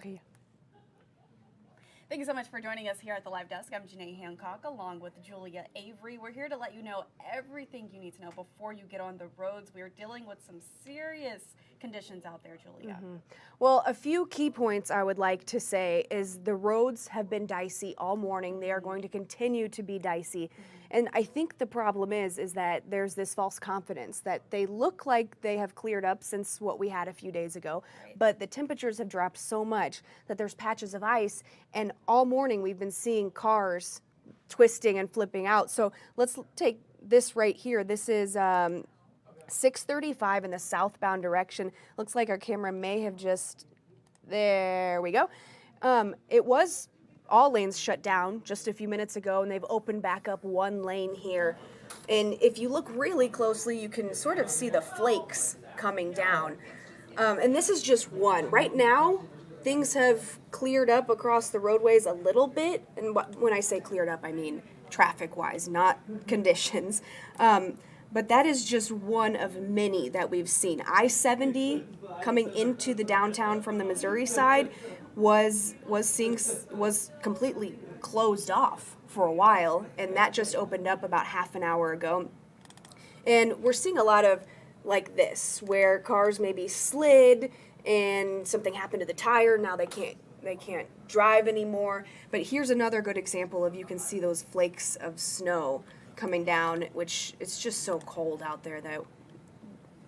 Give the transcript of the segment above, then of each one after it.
Okay. Thank you so much for joining us here at the Live Desk. I'm Janae Hancock along with Julia Avery. We're here to let you know everything you need to know before you get on the roads. We are dealing with some serious conditions out there, Julia. Well, a few key points I would like to say is the roads have been dicey all morning. They are going to continue to be dicey. And I think the problem is that there's this false confidence that they look like they have cleared up since what we had a few days ago, but the temperatures have dropped so much that there's patches of ice, and all morning we've been seeing cars twisting and flipping out. So let's take this right here. This is 635 in the southbound direction. Looks like our camera may have just, there we go. It was all lanes shut down just a few minutes ago, and they've opened back up one lane here. And if you look really closely, you can sort of see the flakes coming down. And this is just one. Right now, things have cleared up across the roadways a little bit. And when I say cleared up, I mean traffic-wise, not conditions. But that is just one of many that we've seen. I-70 coming into the downtown from the Missouri side was completely closed off for a while, and that just opened up about half an hour ago. And we're seeing a lot of like this, where cars maybe slid and something happened to the tire. Now they can't drive anymore. But here's another good example of, you can see those flakes of snow coming down, which it's just so cold out there that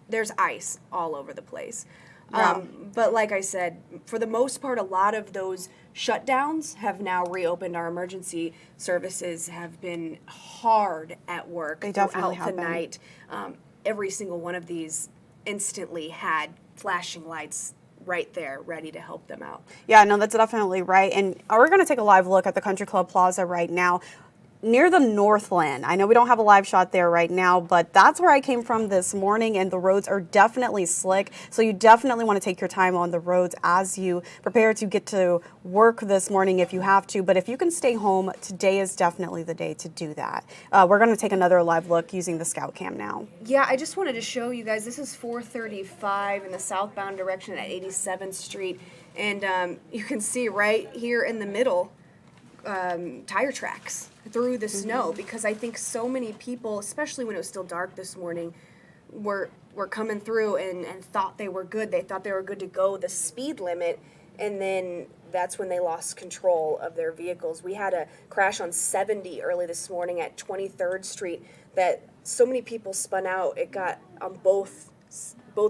there's ice all over the place. Yeah. But like I said, for the most part, a lot of those shutdowns have now reopened. Our emergency services have been hard at work throughout the night. Every single one of these instantly had flashing lights right there ready to help them out. Yeah, no, that's definitely right. And we're going to take a live look at the Country Club Plaza right now, near the Northland. I know we don't have a live shot there right now, but that's where I came from this morning, and the roads are definitely slick. So you definitely want to take your time on the roads as you prepare to get to work this morning if you have to. But if you can stay home, today is definitely the day to do that. We're going to take another live look using the Scout Cam now. Yeah, I just wanted to show you guys, this is 435 in the southbound direction at 87th Street. And you can see right here in the middle, tire tracks through the snow, because I think so many people, especially when it was still dark this morning, were coming through and thought they were good. They thought they were good to go the speed limit, and then that's when they lost control of their vehicles. We had a crash on 70 early this morning at 23rd Street that so many people spun out. It got on both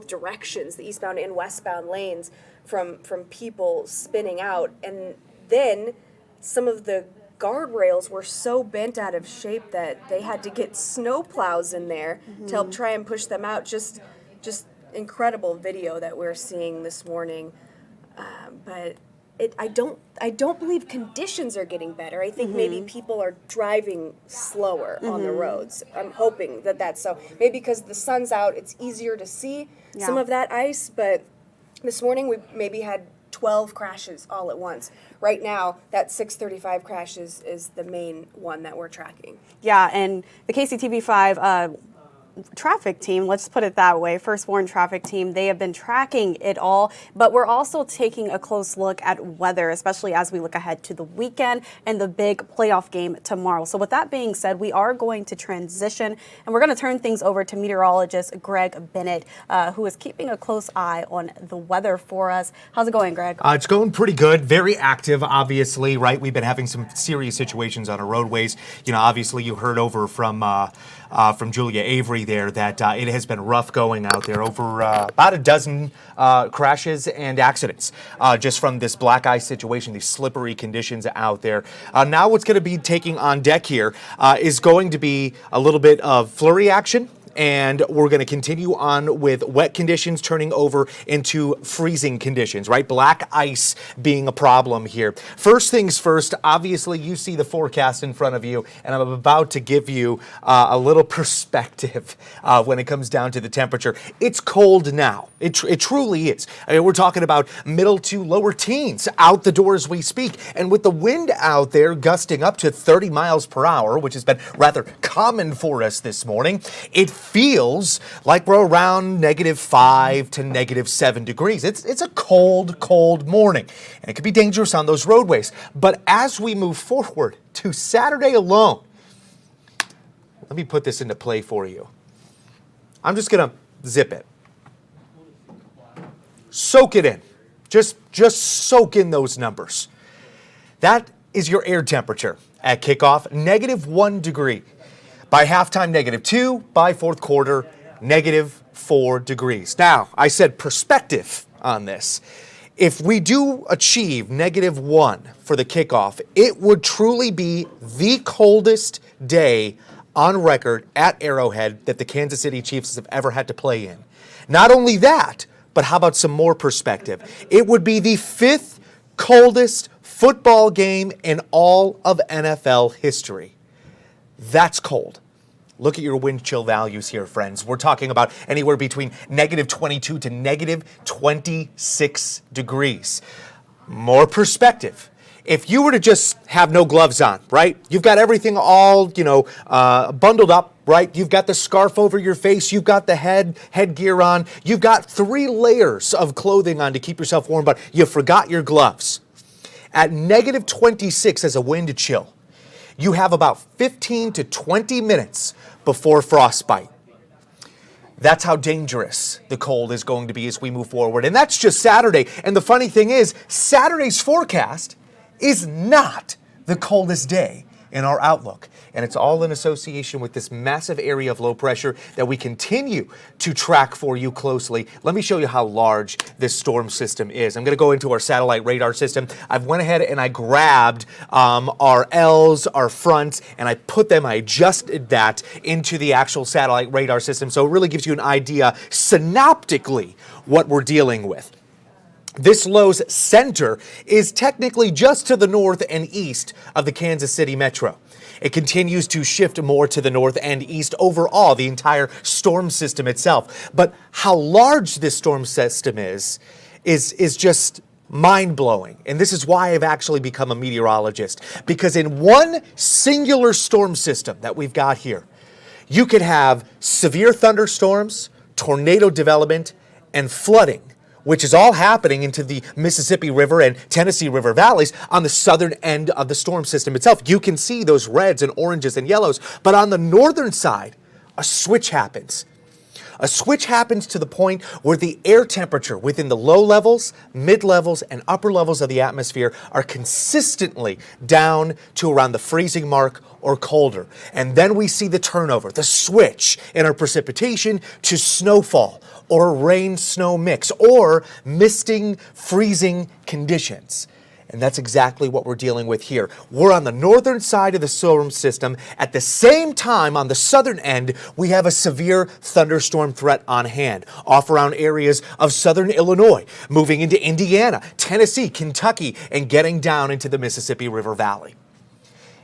directions, the eastbound and westbound lanes, from people spinning out. And then some of the guardrails were so bent out of shape that they had to get snow plows in there to help try and push them out. Just incredible video that we're seeing this morning. But I don't believe conditions are getting better. I think maybe people are driving slower on the roads. I'm hoping that that's so. Maybe because the sun's out, it's easier to see some of that ice. But this morning we maybe had 12 crashes all at once. Right now, that 635 crash is the main one that we're tracking. Yeah, and the KCTV5 traffic team, let's put it that way, First Warn traffic team, they have been tracking it all, but we're also taking a close look at weather, especially as we look ahead to the weekend and the big playoff game tomorrow. So with that being said, we are going to transition, and we're going to turn things over to meteorologist Greg Bennett, who is keeping a close eye on the weather for us. How's it going, Greg? It's going pretty good, very active, obviously, right? We've been having some serious situations on our roadways. You know, obviously you heard over from Julia Avery there that it has been rough going out there. Over about a dozen crashes and accidents just from this black ice situation, these slippery conditions out there. Now what's going to be taking on deck here is going to be a little bit of flurry action. And we're going to continue on with wet conditions turning over into freezing conditions, right? Black ice being a problem here. First things first, obviously you see the forecast in front of you, and I'm about to give you a little perspective when it comes down to the temperature. It's cold now. It truly is. I mean, we're talking about middle to lower teens out the door as we speak. And with the wind out there gusting up to 30 miles per hour, which has been rather common for us this morning, it feels like we're around -5 to -7 degrees. It's a cold, cold morning, and it could be dangerous on those roadways. But as we move forward to Saturday alone, let me put this into play for you. I'm just going to zip it. Soak it in. Just soak in those numbers. That is your air temperature at kickoff, -1 degree. By halftime, -2. By fourth quarter, -4 degrees. Now, I said perspective on this. If we do achieve -1 for the kickoff, it would truly be the coldest day on record at Arrowhead that the Kansas City Chiefs have ever had to play in. Not only that, but how about some more perspective? It would be the 5th coldest football game in all of NFL history. That's cold. Look at your wind chill values here, friends. We're talking about anywhere between -22 to -26 degrees. More perspective. If you were to just have no gloves on, right? You've got everything all, bundled up, right? You've got the scarf over your face. You've got the headgear on. You've got 3 layers of clothing on to keep yourself warm, but you forgot your gloves. At -26 as a wind chill, you have about 15 to 20 minutes before frostbite. That's how dangerous the cold is going to be as we move forward. And that's just Saturday. And the funny thing is, Saturday's forecast is not the coldest day in our outlook. And it's all in association with this massive area of low pressure that we continue to track for you closely. Let me show you how large this storm system is. I'm going to go into our satellite radar system. I've went ahead and I grabbed our L's, our fronts, and I adjusted that into the actual satellite radar system. So it really gives you an idea synoptically what we're dealing with. This low's center is technically just to the north and east of the Kansas City metro. It continues to shift more to the north and east overall, the entire storm system itself. But how large this storm system is just mind-blowing. And this is why I've actually become a meteorologist. Because in one singular storm system that we've got here, you could have severe thunderstorms, tornado development, and flooding, which is all happening into the Mississippi River and Tennessee River valleys on the southern end of the storm system itself. You can see those reds and oranges and yellows, but on the northern side, a switch happens. A switch happens to the point where the air temperature within the low levels, mid levels, and upper levels of the atmosphere are consistently down to around the freezing mark or colder. And then we see the turnover, the switch in our precipitation to snowfall or rain-snow mix or misting, freezing conditions. And that's exactly what we're dealing with here. We're on the northern side of the storm system. At the same time, on the southern end, we have a severe thunderstorm threat on hand, off around areas of southern Illinois, moving into Indiana, Tennessee, Kentucky, and getting down into the Mississippi River Valley.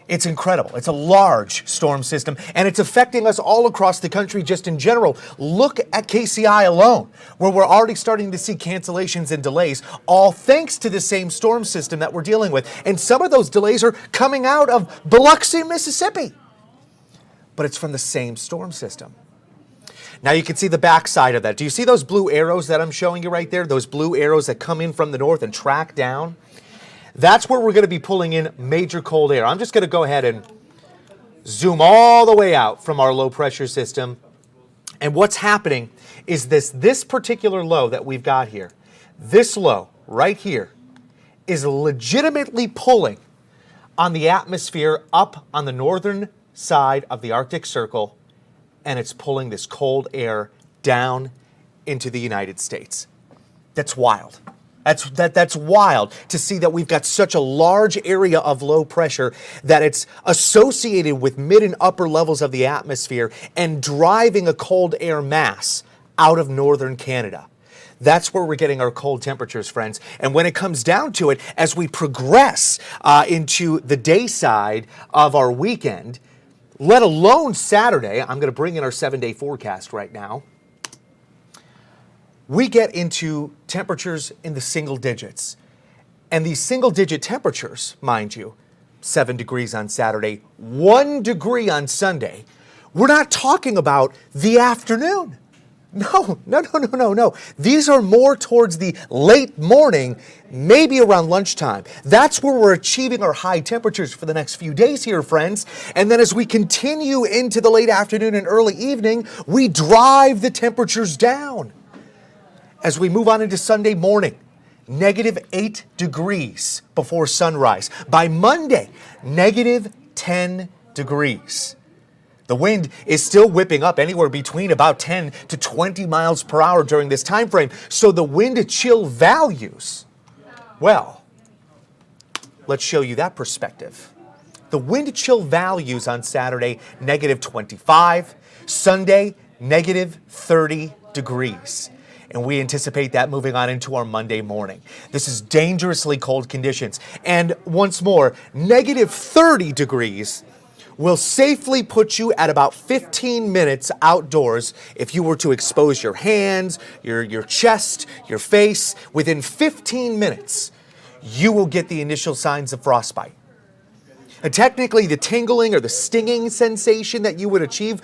It's incredible. It's a large storm system, and it's affecting us all across the country just in general. Look at KCI alone, where we're already starting to see cancellations and delays, all thanks to the same storm system that we're dealing with. And some of those delays are coming out of Biloxi, Mississippi. But it's from the same storm system. Now you can see the backside of that. Do you see those blue arrows that I'm showing you right there? Those blue arrows that come in from the north and track down? That's where we're going to be pulling in major cold air. I'm just going to go ahead and zoom all the way out from our low pressure system. And what's happening is this particular low that we've got here, this low right here, is legitimately pulling on the atmosphere up on the northern side of the Arctic Circle, and it's pulling this cold air down into the United States. That's wild. That's wild to see that we've got such a large area of low pressure that it's associated with mid and upper levels of the atmosphere and driving a cold air mass out of northern Canada. That's where we're getting our cold temperatures, friends. And when it comes down to it, as we progress into the day side of our weekend, let alone Saturday, I'm going to bring in our 7-day forecast right now. We get into temperatures in the single digits. And these single digit temperatures, mind you, 7 degrees on Saturday, 1 degree on Sunday, We're not talking about the afternoon. No. These are more towards the late morning, maybe around lunchtime. That's where we're achieving our high temperatures for the next few days here, friends. And then as we continue into the late afternoon and early evening, we drive the temperatures down. As we move on into Sunday morning, -8 degrees before sunrise. By Monday, -10 degrees. The wind is still whipping up anywhere between about 10 to 20 miles per hour during this time frame. So the wind chill values, well, let's show you that perspective. The wind chill values on Saturday, -25. Sunday, -30 degrees. And we anticipate that moving on into our Monday morning. This is dangerously cold conditions. And once more, -30 degrees will safely put you at about 15 minutes outdoors if you were to expose your hands, your chest, your face. Within 15 minutes, you will get the initial signs of frostbite. And technically, the tingling or the stinging sensation that you would achieve,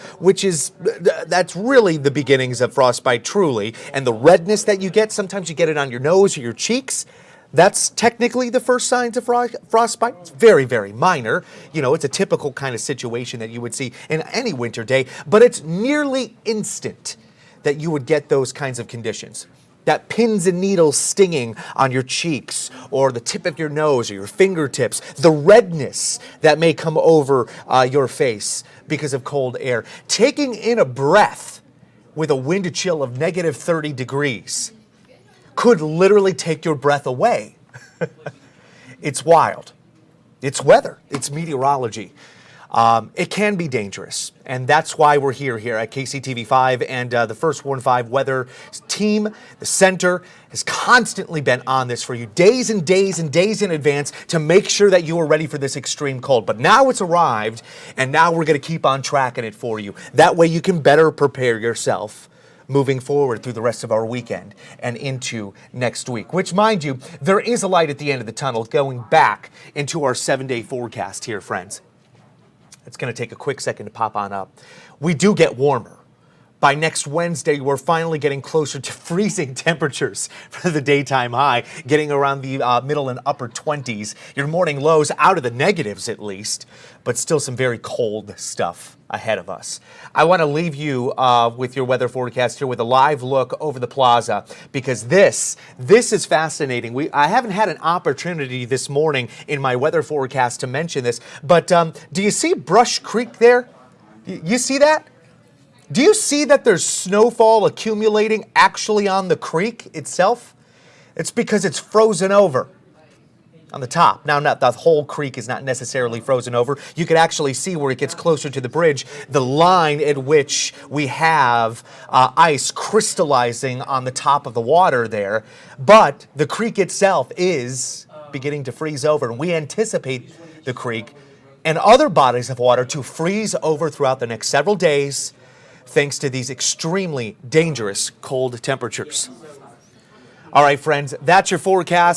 that's really the beginnings of frostbite truly, and the redness that you get, sometimes you get it on your nose or your cheeks. That's technically the first signs of frostbite. It's very, very minor. You know, it's a typical kind of situation that you would see in any winter day, but it's nearly instant that you would get those kinds of conditions. That pins and needles stinging on your cheeks or the tip of your nose or your fingertips, the redness that may come over your face because of cold air. Taking in a breath with a wind chill of -30 degrees could literally take your breath away. It's wild. It's weather. It's meteorology. It can be dangerous, and that's why we're here at KCTV5, and the First Warn 5 weather team, the center, has constantly been on this for you days and days and days in advance to make sure that you are ready for this extreme cold. But now it's arrived, and now we're going to keep on tracking it for you. That way you can better prepare yourself moving forward through the rest of our weekend and into next week, which, mind you, there is a light at the end of the tunnel going back into our 7-day forecast here, friends. It's going to take a quick second to pop on up. We do get warmer. By next Wednesday, we're finally getting closer to freezing temperatures for the daytime high, getting around the middle and upper 20s. Your morning lows out of the negatives at least, but still some very cold stuff ahead of us. I want to leave you with your weather forecast here with a live look over the plaza, because this is fascinating. I haven't had an opportunity this morning in my weather forecast to mention this, but do you see Brush Creek there? You see that? Do you see that there's snowfall accumulating actually on the creek itself? It's because it's frozen over on the top. Now, not the whole creek is not necessarily frozen over. You can actually see where it gets closer to the bridge, the line at which we have ice crystallizing on the top of the water there. But the creek itself is beginning to freeze over, and we anticipate the creek and other bodies of water to freeze over throughout the next several days, thanks to these extremely dangerous cold temperatures. All right, friends, that's your forecast.